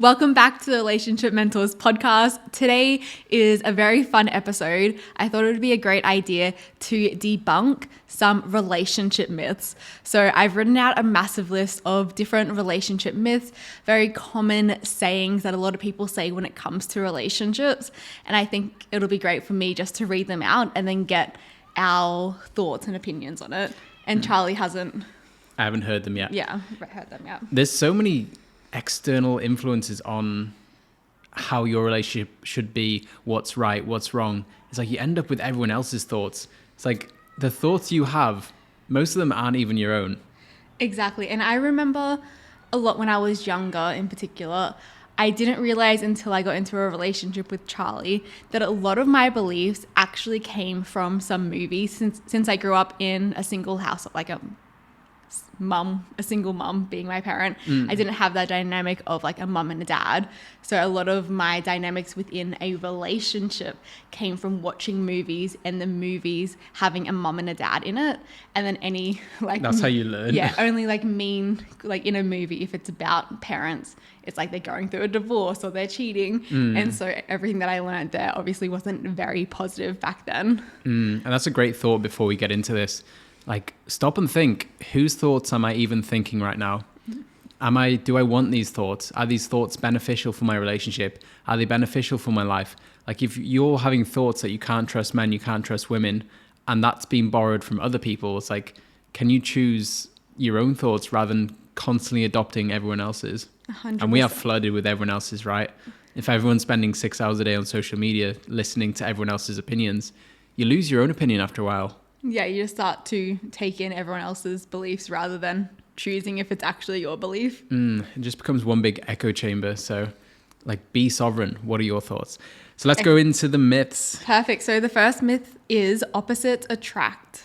Welcome back to the Relationship Mentors podcast. Today is a very fun episode. I thought it would be a great idea to debunk some relationship myths. So I've written out a massive list of different relationship myths, very common sayings that a lot of people say when it comes to relationships. And I think it'll be great for me just to read them out and then get our thoughts and opinions on it. And Charlie hasn't. I haven't heard them yet. Yeah, heard them yet. There's so many external influences on how your relationship should be, what's right, what's wrong. It's like you end up with everyone else's thoughts. It's like the thoughts you have, most of them aren't even your own. Exactly. And I remember a lot when I was younger in particular, I didn't realize until I got into a relationship with Charlie that a lot of my beliefs actually came from some movies since I grew up in a single house, like a single mum being my parent. I didn't have that dynamic of like a mum and a dad. So a lot of my dynamics within a relationship came from watching movies and the movies having a mum and a dad in it. And then that's how you learn. Yeah, only like in a movie, if it's about parents, it's like they're going through a divorce or they're cheating. And so everything that I learned there obviously wasn't very positive back then. And that's a great thought before we get into this. Like, stop and think, whose thoughts am I even thinking right now? Do I want these thoughts? Are these thoughts beneficial for my relationship? Are they beneficial for my life? Like, if you're having thoughts that you can't trust men, you can't trust women, and that's been borrowed from other people, it's like, can you choose your own thoughts rather than constantly adopting everyone else's? 100%. And we are flooded with everyone else's, right? If everyone's spending 6 hours a day on social media listening to everyone else's opinions, you lose your own opinion after a while. Yeah, you just start to take in everyone else's beliefs rather than choosing if it's actually your belief. It just becomes one big echo chamber. So, like, be sovereign. What are your thoughts? So let's go into the myths. Perfect. So the first myth is opposites attract.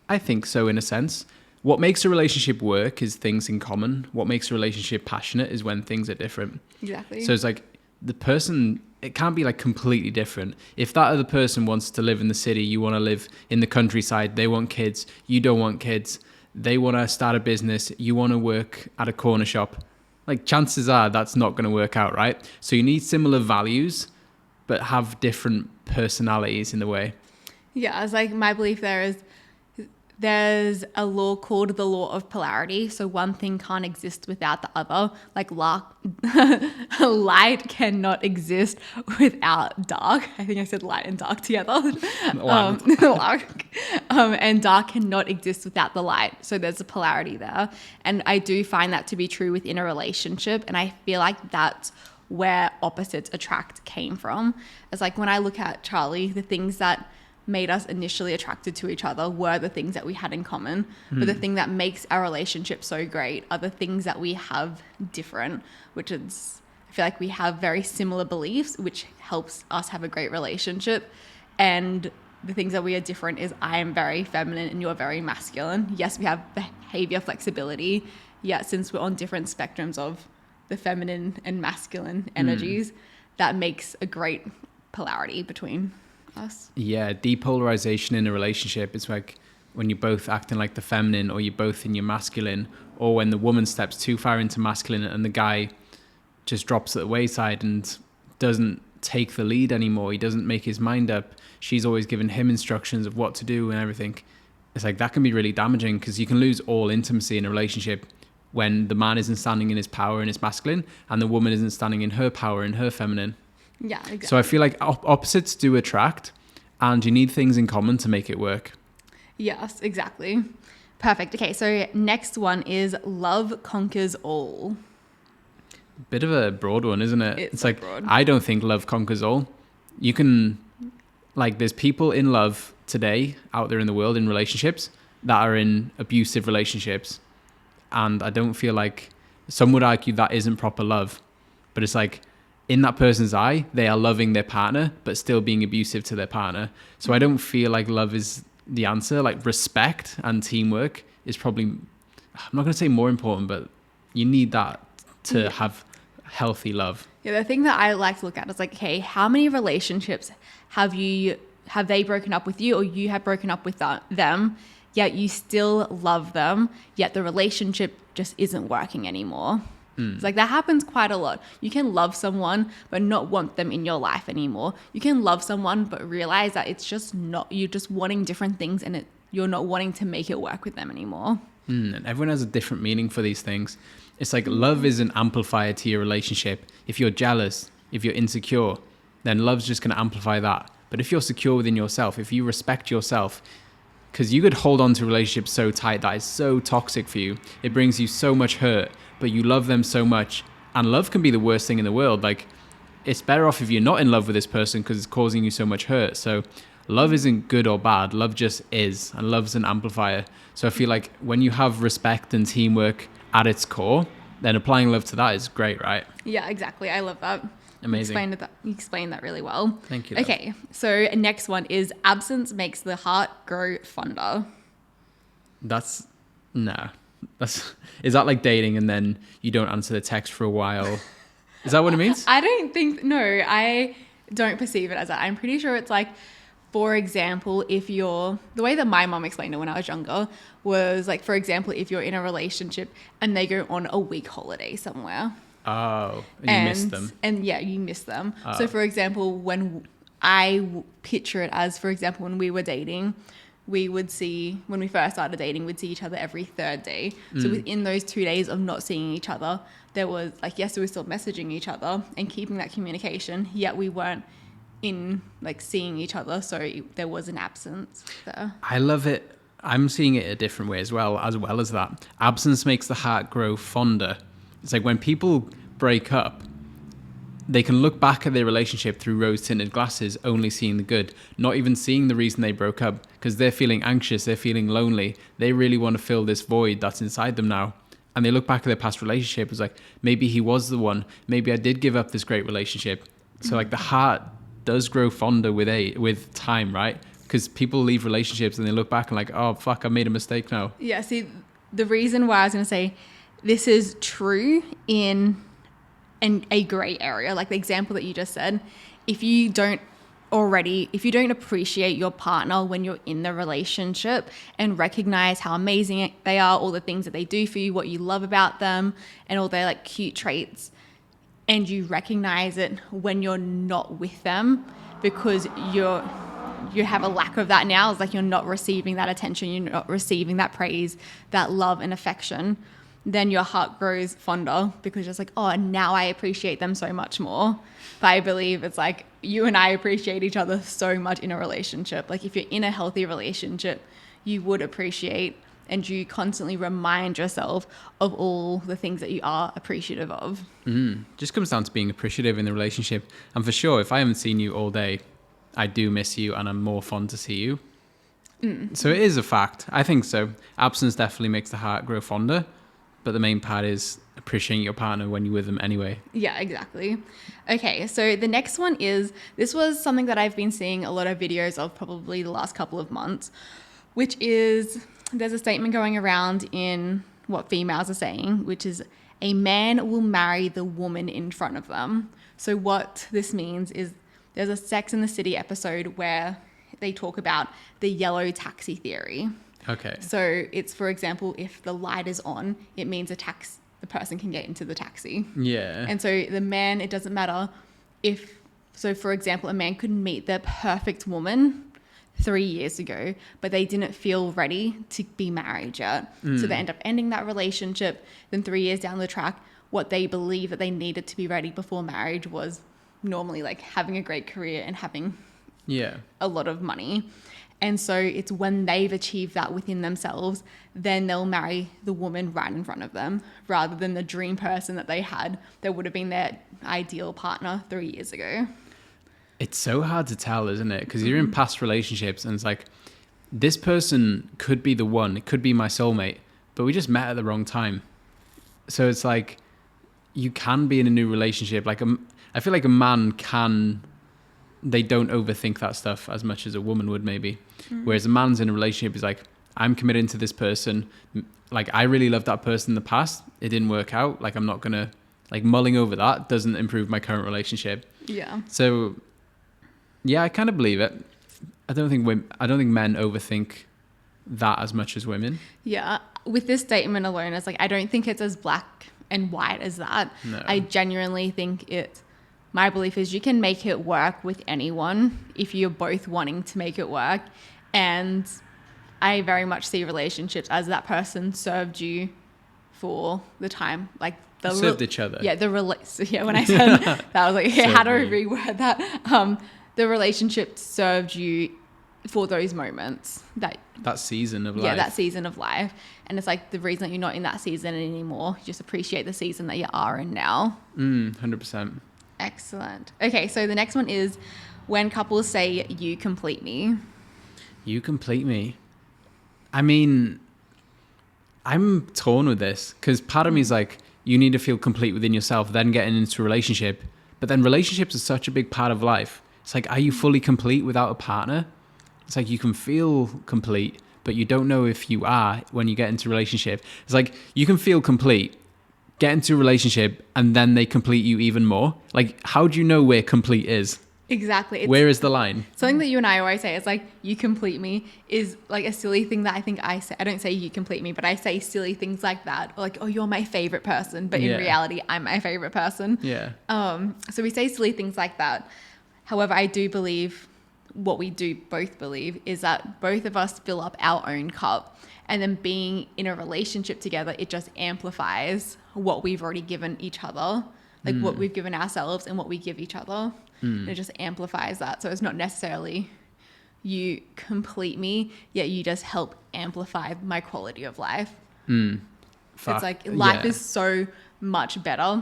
I think so, in a sense. What makes a relationship work is things in common. What makes a relationship passionate is when things are different. Exactly. So it's like the person... It can't be like completely different. If that other person wants to live in the city, you want to live in the countryside, they want kids, you don't want kids, they want to start a business, you want to work at a corner shop. Like, chances are that's not going to work out, right? So you need similar values, but have different personalities in the way. Yeah, it's like my belief there's a law called the law of polarity. So one thing can't exist without the other. Like light cannot exist without dark. I think I said light and dark together. And dark cannot exist without the light. So there's a polarity there. And I do find that to be true within a relationship. And I feel like that's where opposites attract came from. It's like when I look at Charlie, the things that made us initially attracted to each other were the things that we had in common. But the thing that makes our relationship so great are the things that we have different, which is, I feel like we have very similar beliefs, which helps us have a great relationship. And the things that we are different is I am very feminine and you're very masculine. Yes, we have behavior flexibility. Yet since we're on different spectrums of the feminine and masculine energies, that makes a great polarity between us. Yeah, depolarization in a relationship is like when you're both acting like the feminine or you're both in your masculine, or when the woman steps too far into masculine and the guy just drops at the wayside and doesn't take the lead anymore. He doesn't make his mind up. She's always giving him instructions of what to do and everything. It's like that can be really damaging because you can lose all intimacy in a relationship when the man isn't standing in his power and his masculine and the woman isn't standing in her power and her feminine. Yeah, exactly. So I feel like opposites do attract, and you need things in common to make it work. Yes, exactly. Perfect. Okay, so next one is love conquers all. Bit of a broad one, isn't it? It's like, broad. I don't think love conquers all. You can, like, there's people in love today out there in the world in relationships that are in abusive relationships. And I don't feel like, some would argue that isn't proper love. But it's like, in that person's eye, they are loving their partner, but still being abusive to their partner. So I don't feel like love is the answer. Like, respect and teamwork is probably, I'm not going to say more important, but you need that to have healthy love. Yeah, the thing that I like to look at is like, okay, how many relationships have they broken up with you, or you have broken up with them, yet you still love them, yet the relationship just isn't working anymore? It's like that happens quite a lot. You can love someone but not want them in your life anymore. You can love someone but realize that it's just not, you're just wanting different things, and you're not wanting to make it work with them anymore. And everyone has a different meaning for these things. It's like love is an amplifier to your relationship. If you're jealous, if you're insecure, then love's just going to amplify that. But if you're secure within yourself, if you respect yourself, because you could hold on to relationships so tight that is so toxic for you, it brings you so much hurt, but you love them so much. And love can be the worst thing in the world. Like, it's better off if you're not in love with this person because it's causing you so much hurt. So love isn't good or bad. Love just is, and love's an amplifier. So I feel like when you have respect and teamwork at its core, then applying love to that is great, right? Yeah, exactly. I love that. Amazing. You explained that really well. Thank you. Okay, so next one is absence makes the heart grow fonder. Is that like dating and then you don't answer the text for a while? Is that what it means? I don't perceive it as that. I'm pretty sure it's like, for example, the way that my mom explained it when I was younger was like, for example, if you're in a relationship and they go on a week holiday somewhere. Oh, and you miss them. And yeah, you miss them. Oh. So for example, when I picture it as, for example, when we were dating, when we first started dating, we'd see each other every third day. So within those 2 days of not seeing each other, there was like, yes, we were still messaging each other and keeping that communication, yet we weren't in like seeing each other. So there was an absence there. I love it. I'm seeing it a different way as well as that. Absence makes the heart grow fonder. It's like when people break up, they can look back at their relationship through rose-tinted glasses, only seeing the good, not even seeing the reason they broke up, because they're feeling anxious, they're feeling lonely, they really want to fill this void that's inside them now. And they look back at their past relationship, it's like, maybe he was the one, maybe I did give up this great relationship. So like the heart does grow fonder with time, right? Because people leave relationships and they look back and like, oh fuck, I made a mistake now. Yeah, see, the reason why I was going to say this is true in a gray area, like the example that you just said, if you don't appreciate your partner when you're in the relationship and recognize how amazing they are, all the things that they do for you, what you love about them, and all their like cute traits, and you recognize it when you're not with them because you have a lack of that now. It's like you're not receiving that attention, you're not receiving that praise, that love and affection, then your heart grows fonder because you're just like, oh, now I appreciate them so much more. But I believe it's like you and I appreciate each other so much in a relationship. Like if you're in a healthy relationship, you would appreciate and you constantly remind yourself of all the things that you are appreciative of. Just comes down to being appreciative in the relationship. And for sure, if I haven't seen you all day, I do miss you and I'm more fond to see you. So it is a fact. I think so. Absence definitely makes the heart grow fonder. But the main part is appreciating your partner when you're with them anyway. Yeah, exactly. Okay, so the next one this was something that I've been seeing a lot of videos of probably the last couple of months, which is there's a statement going around in what females are saying, which is a man will marry the woman in front of them. So what this means is there's a Sex and the City episode where they talk about the yellow taxi theory. Okay. So it's, for example, if the light is on, it means the person can get into the taxi. Yeah. And so the man, it doesn't matter for example, a man could meet the perfect woman 3 years ago, but they didn't feel ready to be married yet. So they end up ending that relationship. Then 3 years down the track, what they believe that they needed to be ready before marriage was normally like having a great career and having a lot of money. And so it's when they've achieved that within themselves, then they'll marry the woman right in front of them rather than the dream person that they had that would have been their ideal partner 3 years ago. It's so hard to tell, isn't it? Because you're in past relationships and it's like, this person could be the one, it could be my soulmate, but we just met at the wrong time. So it's like, you can be in a new relationship. Like, I feel like a man they don't overthink that stuff as much as a woman would maybe. Whereas a man's in a relationship is like, I'm committed to this person. Like, I really loved that person in the past. It didn't work out. Like, I'm not going to, like, mulling over that doesn't improve my current relationship. Yeah. So, yeah, I kind of believe it. I don't think men overthink that as much as women. Yeah. With this statement alone, it's like, I don't think it's as black and wide as that. No. I genuinely think my belief is you can make it work with anyone if you're both wanting to make it work. And I very much see relationships as that person served you for the time, like served each other. Yeah, when I said that, I was like, okay, how do I reword that? The relationship served you for those moments, that season of life. Yeah, that season of life. And it's like the reason that you're not in that season anymore, you just appreciate the season that you are in now. 100%. Excellent. Okay, so the next one is when couples say, you complete me. You complete me. I mean, I'm torn with this because part of me is like, you need to feel complete within yourself, then getting into a relationship. But then relationships are such a big part of life. It's like, are you fully complete without a partner? It's like you can feel complete, but you don't know if you are when you get into a relationship. It's like you can feel complete, get into a relationship, and then they complete you even more. Like, how do you know where complete is? Exactly. Where is the line? Something that you and I always say is like, you complete me is like a silly thing that I think I say. I don't say you complete me, but I say silly things like that. Or like, oh, you're my favorite person. But in reality, I'm my favorite person. Yeah. So we say silly things like that. However, I do believe what we do both believe is that both of us fill up our own cup, and then being in a relationship together, it just amplifies what we've already given each other, like what we've given ourselves and what we give each other. It just amplifies that. So it's not necessarily you complete me, yet you just help amplify my quality of life. It's like life is so much better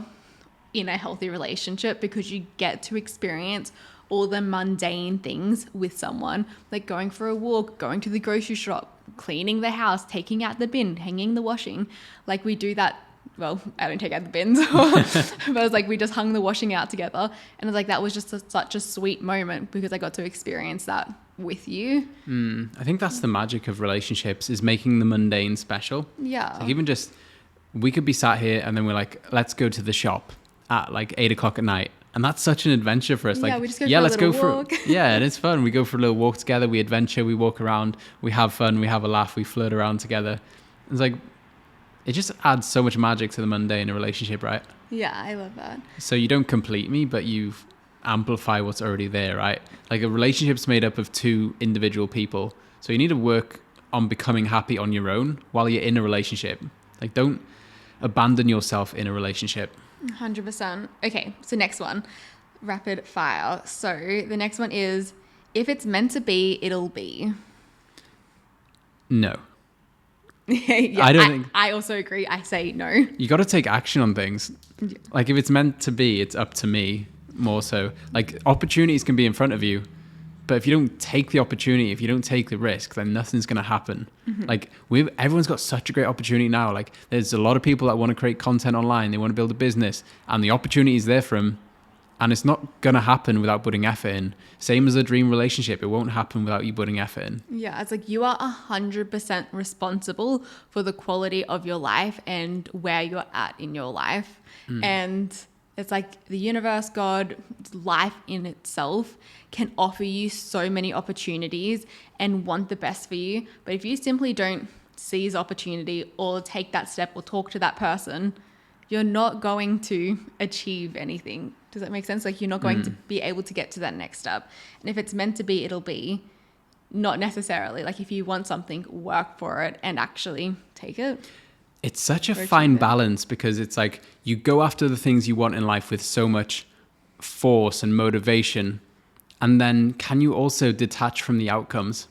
in a healthy relationship because you get to experience all the mundane things with someone, like going for a walk, going to the grocery shop, cleaning the house, taking out the bin, hanging the washing. Like we do that. Well, I don't take out the bins, but it's like we just hung the washing out together. And it's like that was just such a sweet moment because I got to experience that with you. I think that's the magic of relationships, is making the mundane special. Yeah. Like even just, we could be sat here and then we're like, let's go to the shop at like 8:00 at night. And that's such an adventure for us. Yeah, like, we just go for let's go walk. And it's fun. We go for a little walk together. We adventure. We walk around. We have fun. We have a laugh. We flirt around together. It's like, it just adds so much magic to the mundane in a relationship, right? Yeah, I love that. So you don't complete me, but you amplify what's already there, right? Like a relationship's made up of two individual people. So you need to work on becoming happy on your own while you're in a relationship. Like don't abandon yourself in a relationship. 100%. Okay, so next one, rapid fire. So the next one is, if it's meant to be, it'll be. No. Yeah, I don't think. I also agree. I say no. You got to take action on things. Like if it's meant to be, it's up to me more so. Like opportunities can be in front of you, but if you don't take the opportunity, if you don't take the risk, then nothing's going to happen. Like everyone's got such a great opportunity now. Like there's a lot of people that want to create content online. They want to build a business, and the opportunity is there for them. And it's not going to happen without putting effort in. Same as a dream relationship. It won't happen without you putting effort in. Yeah, it's like you are 100% responsible for the quality of your life and where you're at in your life. And it's like the universe, God, life in itself can offer you so many opportunities and want the best for you. But if you simply don't seize opportunity or take that step or talk to that person, you're not going to achieve anything. Does that make sense? Like you're not going to be able to get to that next step. And if it's meant to be, it'll be. Not necessarily. Like if you want something, work for it and actually take it. It's such a fine balance because it's like you go after the things you want in life with so much force and motivation. And then can you also detach from the outcomes?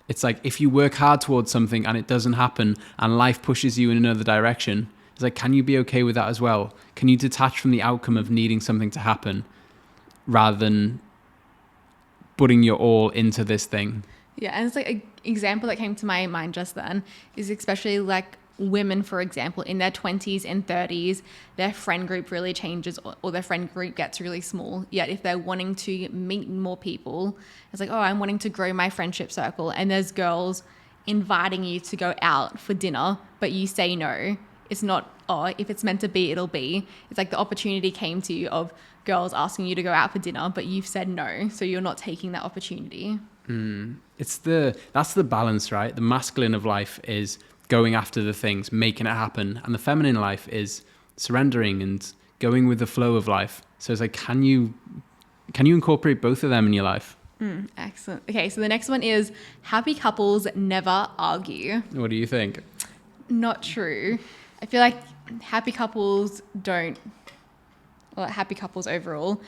It's like if you work hard towards something and it doesn't happen and life pushes you in another direction, it's like, can you be okay with that as well? Can you detach from the outcome of needing something to happen rather than putting your all into this thing? Yeah, and it's like an example that came to my mind just then is especially like women, for example, in their 20s and 30s, their friend group really changes or their friend group gets really small. Yet if they're wanting to meet more people, it's like, oh, I'm wanting to grow my friendship circle. And there's girls inviting you to go out for dinner, but you say no. It's not, oh, if it's meant to be, it'll be. It's like the opportunity came to you of girls asking you to go out for dinner, but you've said no. So you're not taking that opportunity. That's the balance, right? The masculine of life is going after the things, making it happen. And the feminine life is surrendering and going with the flow of life. So it's like, can you incorporate both of them in your life? Excellent. Okay, so the next one is happy couples never argue. What do you think? Not true. I feel like happy couples don't, well, happy couples overall,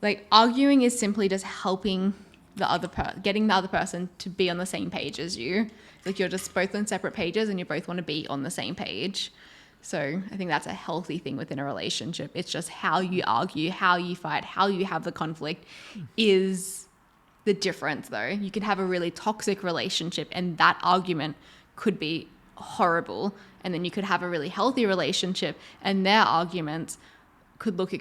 like arguing is simply just helping the other getting the other person to be on the same page as you. Like you're just both on separate pages and you both want to be on the same page. So I think that's a healthy thing within a relationship. It's just how you argue, how you fight, how you have the conflict is the difference though. You can have a really toxic relationship and that argument could be horrible. And then you could have a really healthy relationship and their arguments could look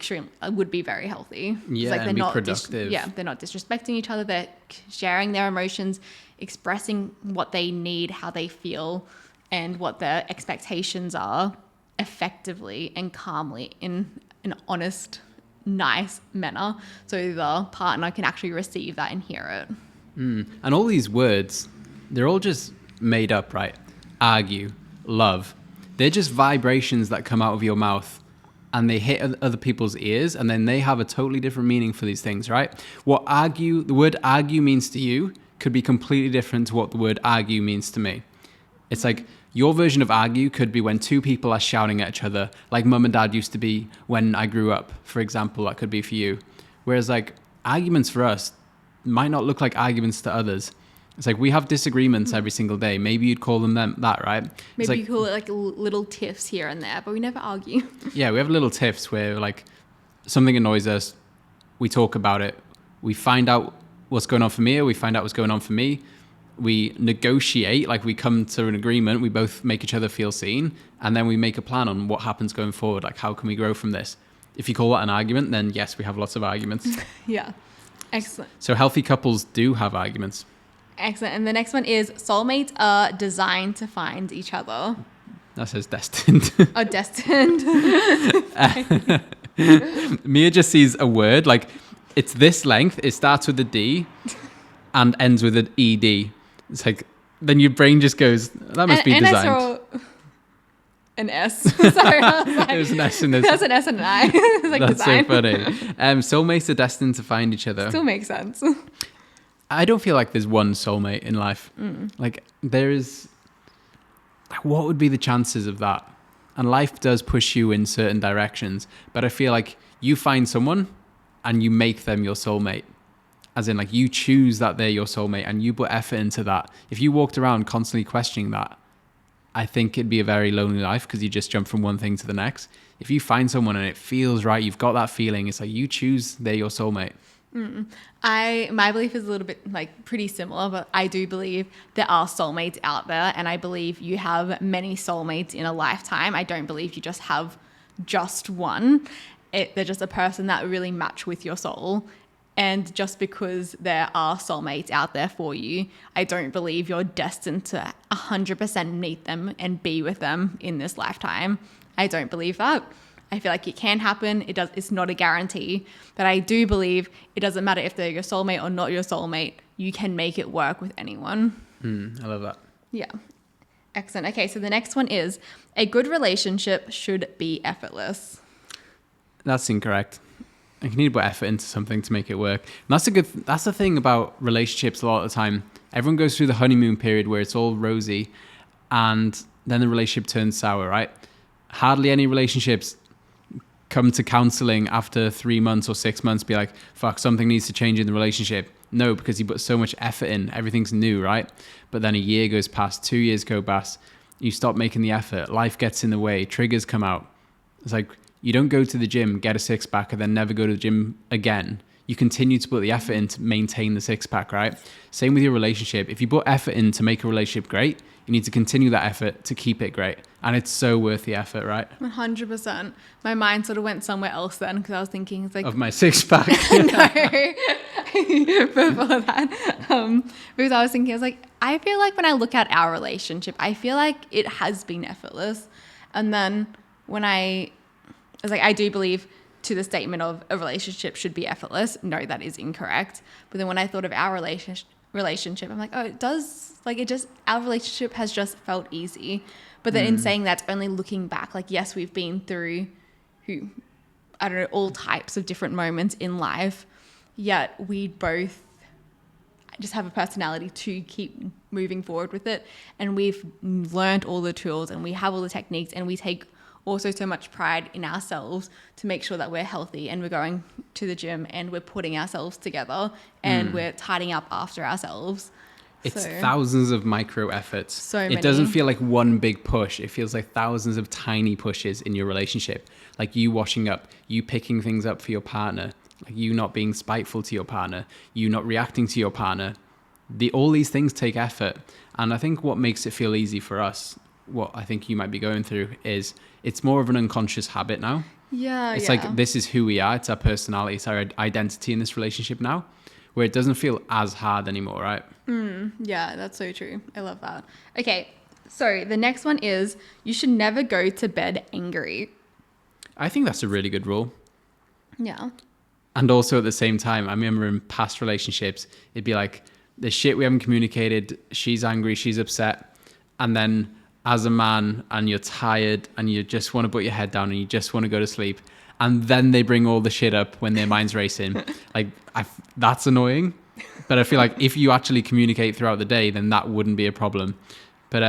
would be very healthy. Yeah, like and be productive. They're not disrespecting each other. They're sharing their emotions, expressing what they need, how they feel, and what their expectations are effectively and calmly in an honest, nice manner. So the partner can actually receive that and hear it. And all these words, they're all just made up, right? Argue, love. They're just vibrations that come out of your mouth and they hit other people's ears and then they have a totally different meaning for these things, right? The word argue means to you could be completely different to what the word argue means to me. It's like your version of argue could be when two people are shouting at each other, like mum and dad used to be when I grew up, for example, that could be for you. Whereas like arguments for us might not look like arguments to others. It's like we have disagreements every single day. Maybe you'd call them that, right? Maybe like, you call it like little tiffs here and there, but we never argue. Yeah, we have little tiffs where like something annoys us, we talk about it, we find out what's going on for me, or we find out what's going on for me. We negotiate, like we come to an agreement, we both make each other feel seen, and then we make a plan on what happens going forward, like how can we grow from this. If you call that an argument, then yes, we have lots of arguments. Yeah, excellent. So healthy couples do have arguments. Excellent. And the next one is soulmates are designed to find each other. That says destined. Are destined. Mia just sees a word, like it's this length, it starts with a D and ends with an ED. It's like, then your brain just goes, that must be designed. I saw an S. Sorry, I was like, There's an S in this. There's an S and an I. It's like That's design. so funny. Soulmates are destined to find each other. Still makes sense. I don't feel like there's one soulmate in life. Like there is, what would be the chances of that? And life does push you in certain directions, but I feel like you find someone and you make them your soulmate. As in like you choose that they're your soulmate and you put effort into that. If you walked around constantly questioning that, I think it'd be a very lonely life because you just jump from one thing to the next. If you find someone and it feels right, you've got that feeling, it's like you choose they're your soulmate. My belief is a little bit like pretty similar, but I do believe there are soulmates out there, and I believe you have many soulmates in a lifetime. I don't believe you just have just one. They're just a person that really match with your soul. And just because there are soulmates out there for you, I don't believe you're destined to 100% meet them and be with them in this lifetime. I don't believe that. I feel like it can happen. It's not a guarantee. But I do believe it doesn't matter if they're your soulmate or not your soulmate. You can make it work with anyone. I love that. Yeah. Excellent. Okay, so the next one is a good relationship should be effortless. That's incorrect. You need to put effort into something to make it work. And that's the thing about relationships a lot of the time. Everyone goes through the honeymoon period where it's all rosy and then the relationship turns sour, right? Hardly any relationships come to counseling after 3 months or 6 months, be like, fuck, something needs to change in the relationship. No, because you put so much effort in, everything's new, right? But then a year goes past, 2 years go past, you stop making the effort, life gets in the way, triggers come out. It's like, you don't go to the gym, get a six pack, and then never go to the gym again. You continue to put the effort in to maintain the six pack, right? Same with your relationship. If you put effort in to make a relationship great, you need to continue that effort to keep it great. And it's so worth the effort, right? 100%. My mind sort of went somewhere else then because I was thinking, it's like... Of my six pack. No. Before that. Because I was thinking, I was like, I feel like when I look at our relationship, I feel like it has been effortless. And then when I was like, I do believe to the statement of a relationship should be effortless. No, that is incorrect. But then when I thought of our relationship, I'm like, oh, it does, like our relationship has just felt easy. But then in saying that, only looking back, like, yes, we've been through who, I don't know, all types of different moments in life, yet we both just have a personality to keep moving forward with it. And we've learned all the tools and we have all the techniques, and we take also so much pride in ourselves to make sure that we're healthy and we're going to the gym and we're putting ourselves together and we're tidying up after ourselves. It's thousands of micro efforts. So many. It doesn't feel like one big push. It feels like thousands of tiny pushes in your relationship. Like you washing up, you picking things up for your partner, like you not being spiteful to your partner, you not reacting to your partner. All these things take effort. And I think what makes it feel easy for us, what I think you might be going through, is it's more of an unconscious habit now. Yeah. It's like, this is who we are. It's our personality. It's our identity in this relationship now, where it doesn't feel as hard anymore, right? Yeah, that's so true. I love that. Okay. So the next one is, you should never go to bed angry. I think that's a really good rule. Yeah. And also at the same time, I remember in past relationships, it'd be like, the shit we haven't communicated, she's angry, she's upset. And then as a man, and you're tired and you just want to put your head down and you just want to go to sleep. And then they bring all the shit up when their mind's racing. Like, that's annoying. But I feel like if you actually communicate throughout the day, then that wouldn't be a problem. But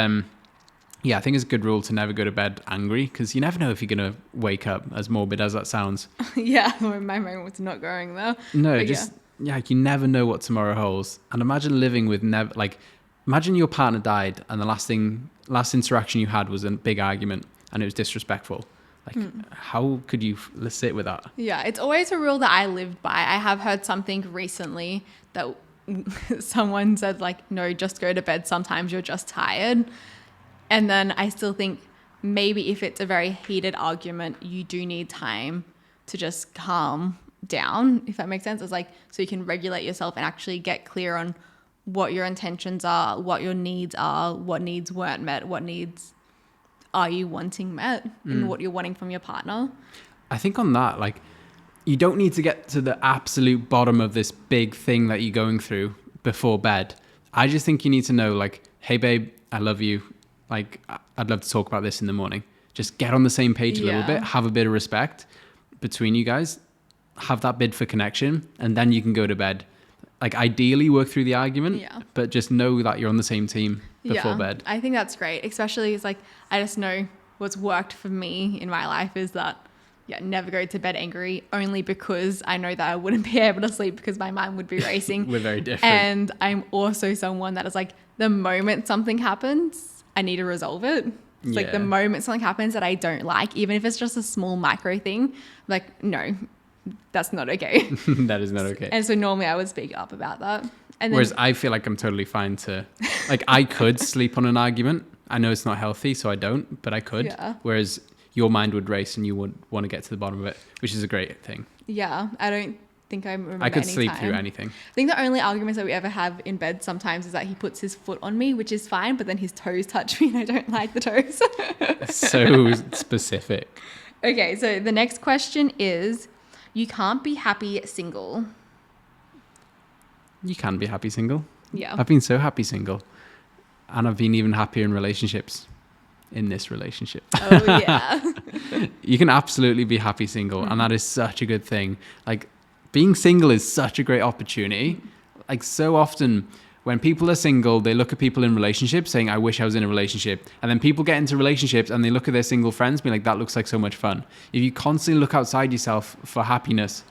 yeah, I think it's a good rule to never go to bed angry, because you never know if you're going to wake up, as morbid as that sounds. Yeah, my mind was not going there. No, but just, yeah, like you never know what tomorrow holds. And imagine living with imagine your partner died and the last interaction you had was a big argument and it was disrespectful. Like, how could you sit with that? Yeah, it's always a rule that I lived by. I have heard something recently that someone said, like, no, just go to bed. Sometimes you're just tired. And then I still think maybe if it's a very heated argument, you do need time to just calm down, if that makes sense. It's like, so you can regulate yourself and actually get clear on what your intentions are, what your needs are, what needs weren't met, what needs are you wanting met, and what you're wanting from your partner. I think on that, like, you don't need to get to the absolute bottom of this big thing that you're going through before bed. I just think you need to know, like, hey babe, I love you. Like, I'd love to talk about this in the morning. Just get on the same page a little bit, have a bit of respect between you guys, have that bid for connection, and then you can go to bed. Like, ideally work through the argument, but just know that you're on the same team before bed. I think that's great. Especially, it's like, I just know what's worked for me in my life is that, never go to bed angry, only because I know that I wouldn't be able to sleep because my mind would be racing. We're very different. And I'm also someone that is like, the moment something happens, I need to resolve it. It's like the moment something happens that I don't like, even if it's just a small micro thing, like, no, that's not okay. That is not okay. And so normally I would speak up about that. And whereas I feel like I'm totally fine to, like, I could sleep on an argument. I know it's not healthy, so I don't, but I could. Yeah. Whereas your mind would race and you would want to get to the bottom of it, which is a great thing. Yeah. I don't think I remember I could sleep time. through anything. I think the only arguments that we ever have in bed sometimes is that he puts his foot on me, which is fine, but then his toes touch me and I don't like the toes. So specific. Okay. So the next question is, you can't be happy single. You can be happy single. Yeah. I've been so happy single. And I've been even happier in relationships. In this relationship. Oh, yeah. You can absolutely be happy single. And that is such a good thing. Like, being single is such a great opportunity. Like, so often when people are single, they look at people in relationships saying, I wish I was in a relationship. And then people get into relationships and they look at their single friends being like, that looks like so much fun. If you constantly look outside yourself for happiness,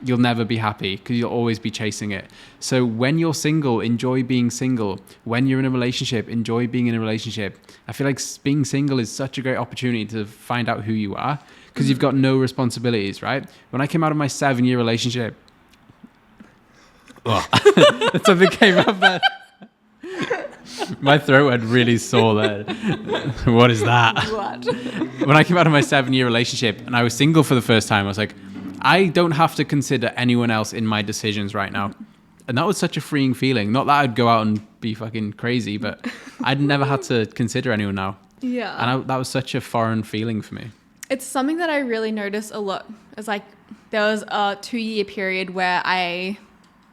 you'll never be happy because you'll always be chasing it. So when you're single, enjoy being single. When you're in a relationship, enjoy being in a relationship. I feel like being single is such a great opportunity to find out who you are because you've got no responsibilities, right? When I came out of my 7-year relationship, something came up there. My throat had really sore there. What is that? What? When I came out of my 7-year relationship and I was single for the first time, I was like, I don't have to consider anyone else in my decisions right now. And that was such a freeing feeling. Not that I'd go out and be fucking crazy, but I'd never had to consider anyone now. Yeah. And that was such a foreign feeling for me. It's something that I really noticed a lot. It's like there was a 2-year period where I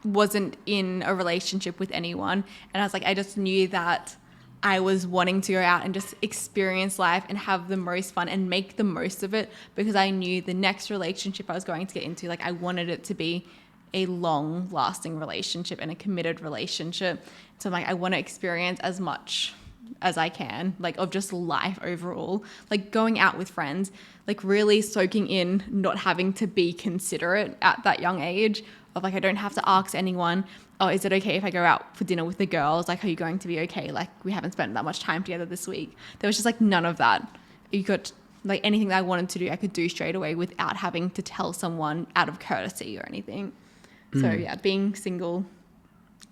wasn't in a relationship with anyone. And I was like, I just knew that I was wanting to go out and just experience life and have the most fun and make the most of it, because I knew the next relationship I was going to get into, like I wanted it to be a long lasting relationship and a committed relationship. So I'm like, I want to experience as much as I can, like of just life overall, like going out with friends, like really soaking in, not having to be considerate at that young age of like, I don't have to ask anyone, oh, is it okay if I go out for dinner with the girls? Like, are you going to be okay? Like, we haven't spent that much time together this week. There was just like none of that. You could, like anything that I wanted to do, I could do straight away without having to tell someone out of courtesy or anything. So yeah, being single,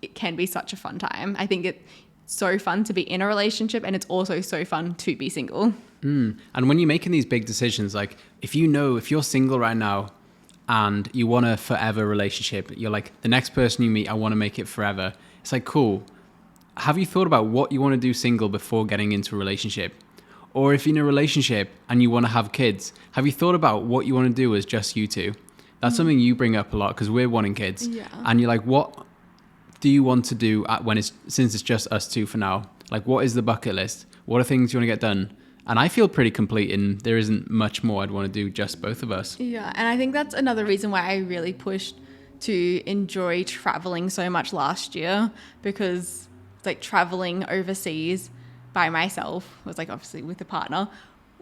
it can be such a fun time. I think it's so fun to be in a relationship, and it's also so fun to be single. And when you're making these big decisions, like if you're single right now and you want a forever relationship, you're like, the next person you meet, I want to make it forever. It's like, cool. Have you thought about what you want to do single before getting into a relationship? Or if you're in a relationship and you want to have kids, have you thought about what you want to do as just you two? That's something you bring up a lot because we're wanting kids. Yeah. And you're like, what do you want to do since it's just us two for now? Like, what is the bucket list? What are things you want to get done? And I feel pretty complete, and there isn't much more I'd want to do, just both of us. Yeah, and I think that's another reason why I really pushed to enjoy traveling so much last year, because like traveling overseas by myself, was like obviously with a partner,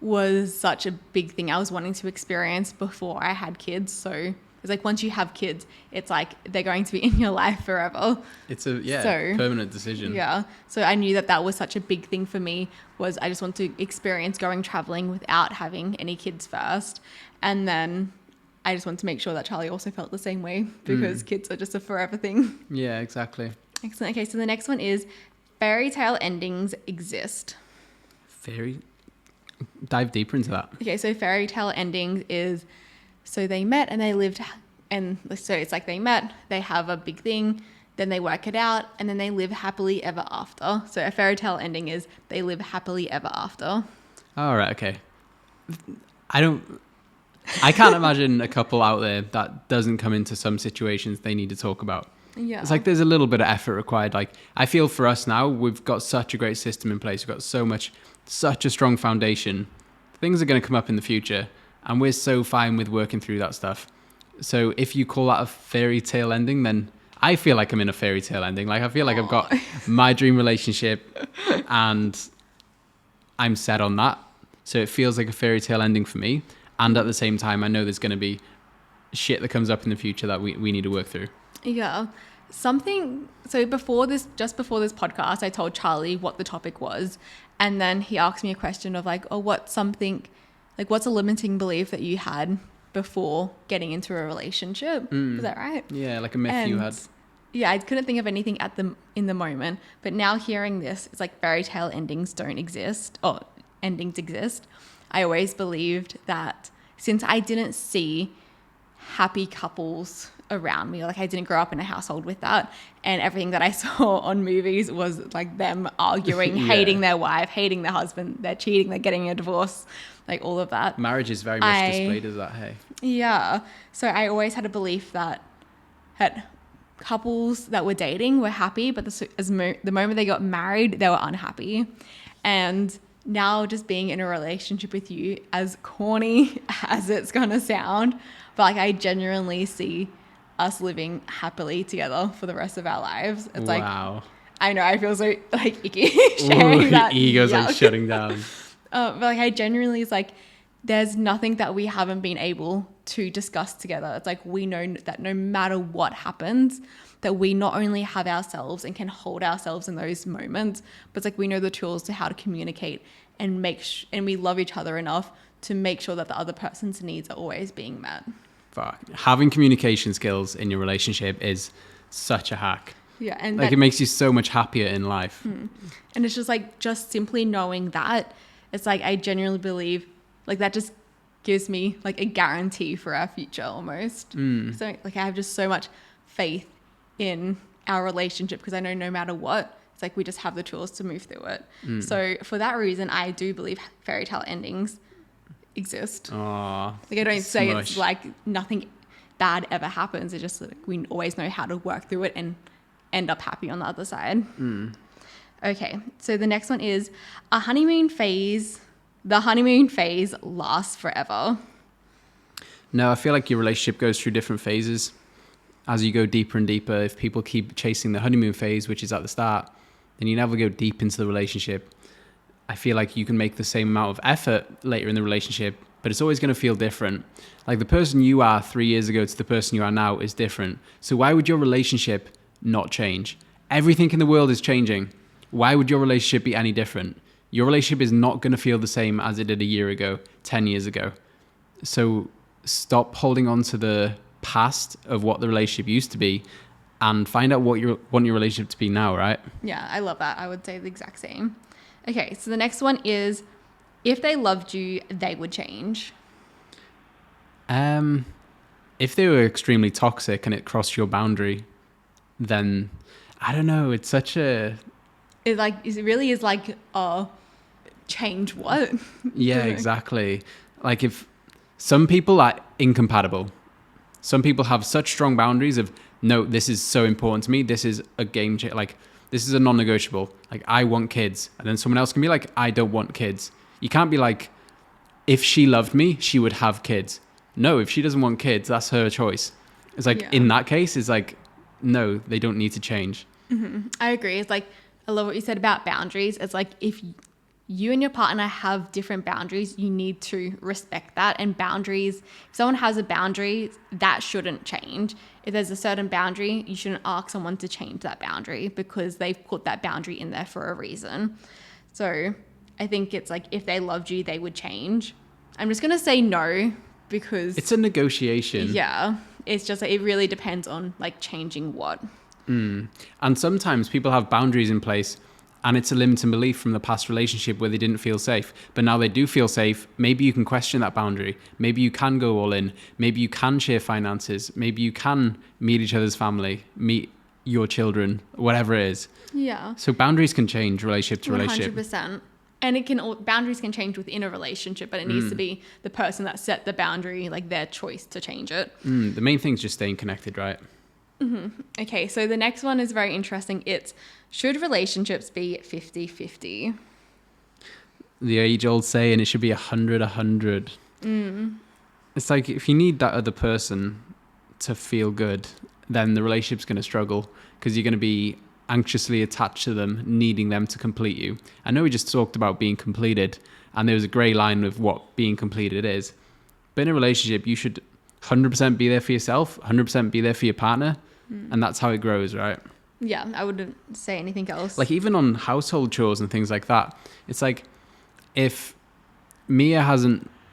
was such a big thing I was wanting to experience before I had kids. So it's like once you have kids, it's like they're going to be in your life forever. It's a permanent decision. Yeah. So I knew that was such a big thing for me, was I just want to experience going traveling without having any kids first. And then I just want to make sure that Charlie also felt the same way, because kids are just a forever thing. Yeah, exactly. Excellent. Okay, so the next one is fairy tale endings exist. Dive deeper into that. Okay, so fairy tale endings is, so they met and they lived, and so it's like they met, they have a big thing, then they work it out, and then they live happily ever after. So a fairy tale ending is they live happily ever after. All right, okay. I can't imagine a couple out there that doesn't come into some situations they need to talk about. Yeah. It's like there's a little bit of effort required. Like I feel for us now, we've got such a great system in place. We've got such a strong foundation. Things are going to come up in the future, and we're so fine with working through that stuff. So if you call that a fairy tale ending, then I feel like I'm in a fairy tale ending. Like I feel like I've got my dream relationship and I'm set on that. So it feels like a fairy tale ending for me. And at the same time, I know there's going to be shit that comes up in the future that we need to work through. Yeah. So just before this podcast, I told Charlie what the topic was. And then he asked me a question of like, oh, what's a limiting belief that you had before getting into a relationship? Is that right? Yeah, like a myth you had. Yeah, I couldn't think of anything in the moment. But now hearing this, it's like fairy tale endings don't exist, or endings exist. I always believed that since I didn't see happy couples around me, like I didn't grow up in a household with that, and everything that I saw on movies was like them arguing, hating their wife, hating their husband, they're cheating, they're getting a divorce, like all of that. Marriage is very much displayed as that, hey? Yeah. So I always had a belief that couples that were dating were happy, but the moment they got married, they were unhappy. And now just being in a relationship with you, as corny as it's gonna sound, but like I genuinely see us living happily together for the rest of our lives. It's wow. Like, I know, I feel so like icky sharing that. Ego's like shutting down. But like I genuinely, it's like there's nothing that we haven't been able to discuss together. It's like we know that no matter what happens, that we not only have ourselves and can hold ourselves in those moments, but it's like we know the tools to how to communicate and and we love each other enough to make sure that the other person's needs are always being met. Fuck. Having communication skills in your relationship is such a hack. Yeah, and like it makes you so much happier in life. And it's just like, just simply knowing that, it's like I genuinely believe like that just gives me like a guarantee for our future almost. So like I have just so much faith in our relationship, because I know no matter what, it's like we just have the tools to move through it. So for that reason, I do believe fairy tale endings exist. Aww, like I don't say it's like nothing bad ever happens. It's just like we always know how to work through it and end up happy on the other side. Okay, so the next one is a honeymoon phase. The honeymoon phase lasts forever. No, I feel like your relationship goes through different phases. As you go deeper and deeper, if people keep chasing the honeymoon phase, which is at the start, then you never go deep into the relationship. I feel like you can make the same amount of effort later in the relationship, but it's always going to feel different. Like the person you are 3 years ago to the person you are now is different. So why would your relationship not change? Everything in the world is changing. Why would your relationship be any different? Your relationship is not going to feel the same as it did a year ago, 10 years ago. So stop holding on to the past of what the relationship used to be and find out what you want your relationship to be now, right? Yeah, I love that. I would say the exact same. Okay, so the next one is if they loved you, they would change. If they were extremely toxic and it crossed your boundary, then I don't know. It's such a It really is like change what? yeah, exactly. Like if some people are incompatible, some people have such strong boundaries of no, this is so important to me. This is a game changer. Like this is a non-negotiable. Like I want kids, and then someone else can be like, I don't want kids. You can't be like, if she loved me, she would have kids. No, if she doesn't want kids, that's her choice. It's like in that case, it's like, no, they don't need to change. Mm-hmm. I agree. It's like, I love what you said about boundaries. It's like if you and your partner have different boundaries, you need to respect that. And boundaries, if someone has a boundary, that shouldn't change. If there's a certain boundary, you shouldn't ask someone to change that boundary because they've put that boundary in there for a reason. So I think it's like if they loved you, they would change. I'm just going to say no because it's a negotiation. Yeah. It's just like, it really depends on like changing what. And sometimes people have boundaries in place and it's a limiting belief from the past relationship where they didn't feel safe. But now they do feel safe. Maybe you can question that boundary. Maybe you can go all in. Maybe you can share finances. Maybe you can meet each other's family, meet your children, whatever it is. Yeah. So boundaries can change relationship to relationship. 100%. And boundaries can change within a relationship, but it needs to be the person that set the boundary, like their choice to change it. The main thing is just staying connected, right? Mm-hmm. Okay, so the next one is very interesting. It's, should relationships be 50-50? The age-old saying, it should be 100-100. It's like if you need that other person to feel good, then the relationship's going to struggle because you're going to be anxiously attached to them, needing them to complete you. I know we just talked about being completed, and there was a grey line of what being completed is. But in a relationship, you should 100% be there for yourself, 100% be there for your partner, and that's how it grows, right? Yeah, I wouldn't say anything else. Like even on household chores and things like that, it's like if Mia's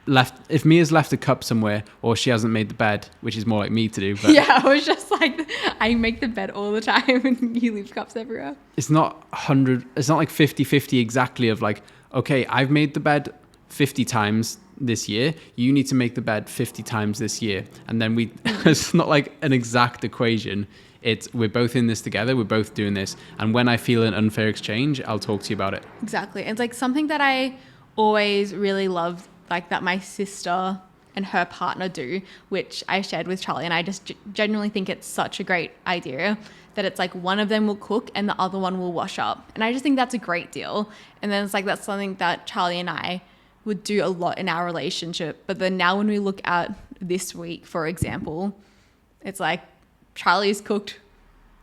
left a cup somewhere or she hasn't made the bed, which is more like me to do. But yeah, I was just like, I make the bed all the time and you leave cups everywhere. It's not like 50-50 exactly of like, okay, I've made the bed 50 times this year. You need to make the bed 50 times this year. And then it's not like an exact equation. We're both in this together. We're both doing this. And when I feel an unfair exchange, I'll talk to you about it. Exactly. It's like something that I always really loved, like that my sister and her partner do, which I shared with Charlie. And I just genuinely think it's such a great idea that it's like one of them will cook and the other one will wash up. And I just think that's a great deal. And then it's like, that's something that Charlie and I would do a lot in our relationship. But then now when we look at this week, for example, it's like Charlie's cooked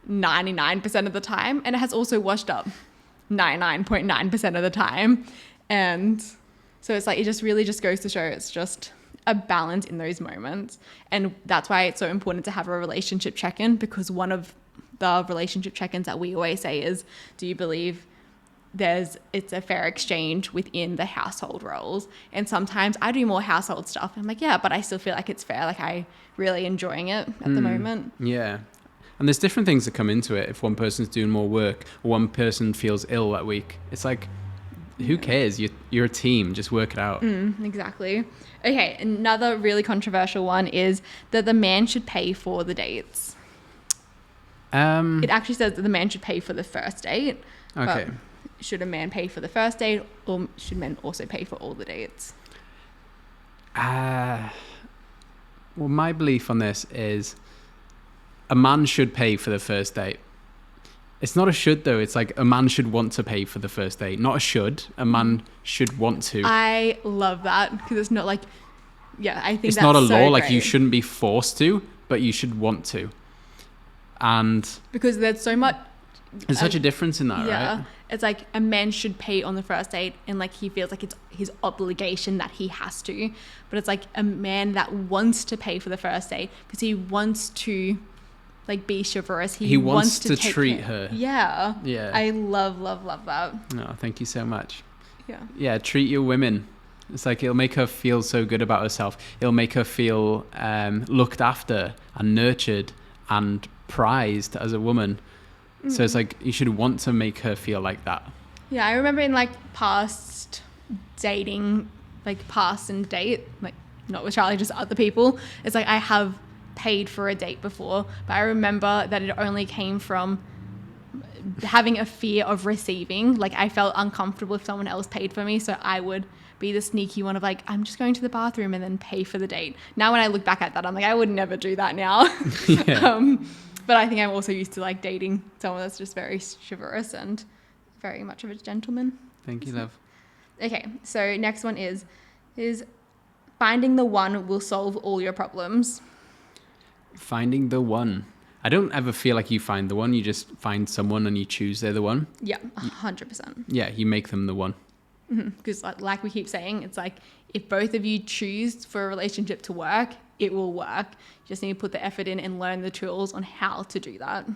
99% of the time and it has also washed up 99.9% of the time. And so it's like, it just really just goes to show it's just a balance in those moments. And that's why it's so important to have a relationship check-in, because one of the relationship check-ins that we always say is, do you believe it's a fair exchange within the household roles? And sometimes I do more household stuff. I'm like, yeah, but I still feel like it's fair. Like I really enjoying it at the moment. Yeah. And there's different things that come into it. If one person's doing more work or one person feels ill that week, it's like, who cares? You're a team. Just work it out. Exactly. Okay. Another really controversial one is that the man should pay for the dates. It actually says that the man should pay for the first date. Okay. Should a man pay for the first date, or should men also pay for all the dates? Well, my belief on this is a man should pay for the first date. It's not a should though. It's like a man should want to pay for the first date, not a should. A man should want to. I love that because it's not like, yeah, I think It's that's not a so law. Like you great. shouldn't be forced to, but you should want to. And Because there's so much. there's such a difference in that, Yeah, right? it's like a man should pay on the first date, and like he feels like it's his obligation that he has to. But it's like a man that wants to pay for the first date because he wants to, like, be chivalrous. He wants to take treat her. Yeah. Yeah. I love that. Oh, thank you so much. Yeah. Yeah, treat your women. It's like it'll make her feel so good about herself. It'll make her feel looked after and nurtured and prized as a woman. So it's like you should want to make her feel like that. Yeah, I remember in like past dating, like past and date, like not with Charlie, just other people. It's like I have paid for a date before, but I remember that it only came from having a fear of receiving. Like I felt uncomfortable if someone else paid for me, so I would be the sneaky one of like, I'm just going to the bathroom and then pay for the date. Now when I look back at that, I'm like, I would never do that now. Yeah. But I think I'm also used to like dating someone that's just very chivalrous and very much of a gentleman. Thank you, love. Okay, so next one is finding the one will solve all your problems. Finding the one. I don't ever feel like you find the one. You just find someone and you choose they're the one. Yeah, 100%. Yeah, you make them the one. Because like we keep saying, it's like if both of you choose for a relationship to work, it will work. You just need to put the effort in and learn the tools on how to do that.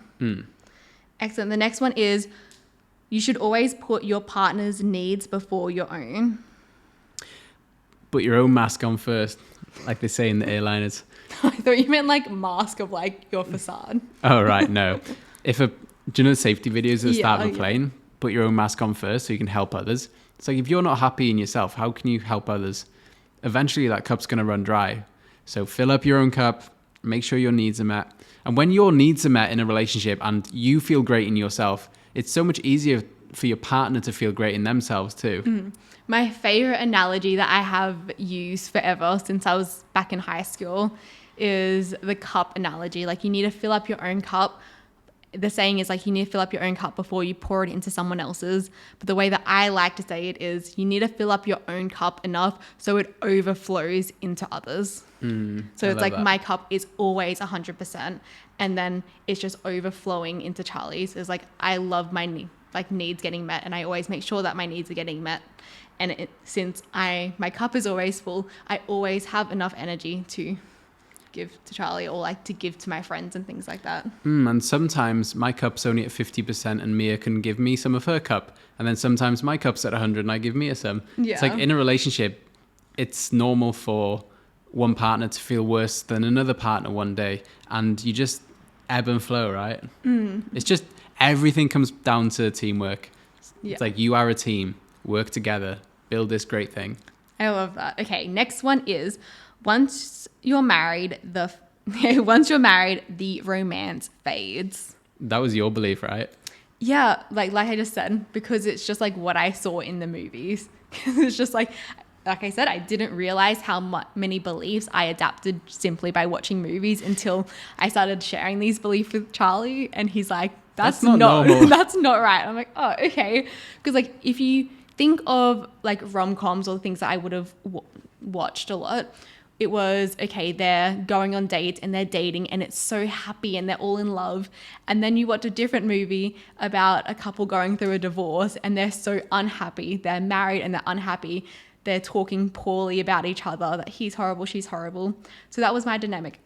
Excellent. The next one is you should always put your partner's needs before your own. Put your own mask on first, like they say in the airliners. I thought you meant like mask of like your facade. Oh, right, no. Do you know the safety videos at the start of a Yeah. plane? Put your own mask on first so you can help others. It's like if you're not happy in yourself, how can you help others? Eventually that cup's going to run dry. So fill up your own cup, make sure your needs are met. And when your needs are met in a relationship and you feel great in yourself, it's so much easier for your partner to feel great in themselves too. My favorite analogy that I have used forever since I was back in high school is the cup analogy. Like you need to fill up your own cup. The saying is like you need to fill up your own cup before you pour it into someone else's. But the way that I like to say it is you need to fill up your own cup enough so it overflows into others. So it's like that. my cup is always 100%, and then it's just overflowing into Charlie's. It's like I love my needs getting met, and I always make sure that my needs are getting met. And since my cup is always full, I always have enough energy to give to Charlie or like to give to my friends and things like that. And sometimes my cup's only at 50% and Mia can give me some of her cup. And then sometimes my cup's at 100 and I give Mia some. Yeah. It's like in a relationship, it's normal for one partner to feel worse than another partner one day. And you just ebb and flow, right? It's just everything comes down to teamwork. Yeah. It's like you are a team. Work together. Build this great thing. I love that. Okay, next one is once you're married, the romance fades. That was your belief, right? Yeah, like I just said, because it's just like what I saw in the movies. It's just like I said, I didn't realize how many beliefs I adapted simply by watching movies until I started sharing these beliefs with Charlie, and he's like, "That's not normal. That's not right." I'm like, "Oh, okay," because like if you think of like rom-coms or things that I would have watched a lot, it was okay, they're going on dates and they're dating and it's so happy and they're all in love, and then you watch a different movie about a couple going through a divorce and they're so unhappy, they're married and they're unhappy, they're talking poorly about each other, that he's horrible, she's horrible. So that was my dynamic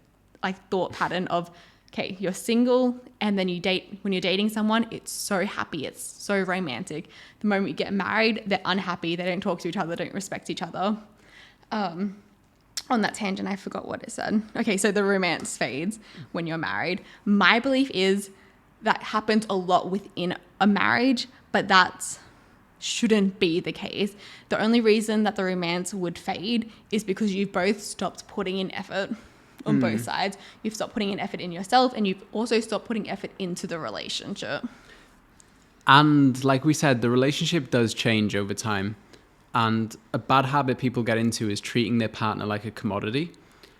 like thought pattern of, okay, you're single and then you date. When you're dating someone, it's so happy, it's so romantic. The moment you get married, they're unhappy, they don't talk to each other, don't respect each other. On that tangent, I forgot what it said. Okay, so the romance fades when you're married. My belief is that happens a lot within a marriage, but that shouldn't be the case. The only reason that the romance would fade is because you've both stopped putting in effort on both sides. You've stopped putting in effort in yourself, and you've also stopped putting effort into the relationship. And like we said, the relationship does change over time. And a bad habit people get into is treating their partner like a commodity.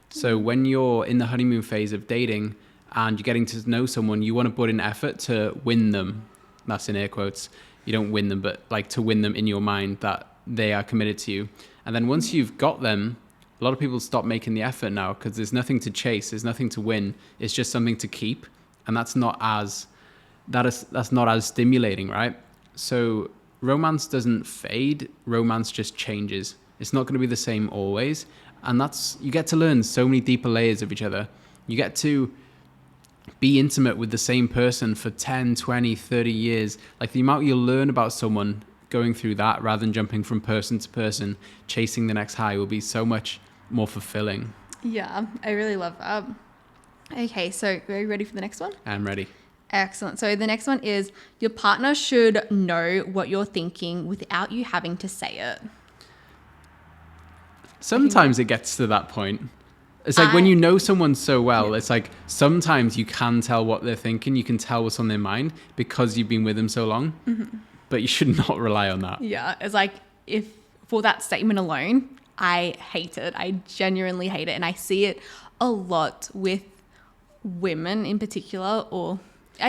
So when you're in the honeymoon phase of dating and you're getting to know someone, you want to put in effort to win them. That's in air quotes. You don't win them, but like to win them in your mind that they are committed to you. And then once you've got them, a lot of people stop making the effort now because there's nothing to chase, there's nothing to win. It's just something to keep, and that's not as stimulating, right? So romance doesn't fade. Romance just changes. It's not going to be the same always, and you get to learn so many deeper layers of each other. You get to be intimate with the same person for 10, 20, 30 years. Like the amount you'll learn about someone going through that rather than jumping from person to person, chasing the next high, will be so much more fulfilling. Yeah, I really love that. Okay, so are you ready for the next one? I'm ready. Excellent. So the next one is your partner should know what you're thinking without you having to say it. Sometimes it gets to that point. It's like when you know someone so well, it's like sometimes you can tell what they're thinking. You can tell what's on their mind because you've been with them so long. Mm-hmm. But you should not rely on that. Yeah. It's like if for that statement alone, I hate it. I genuinely hate it. And I see it a lot with women in particular, or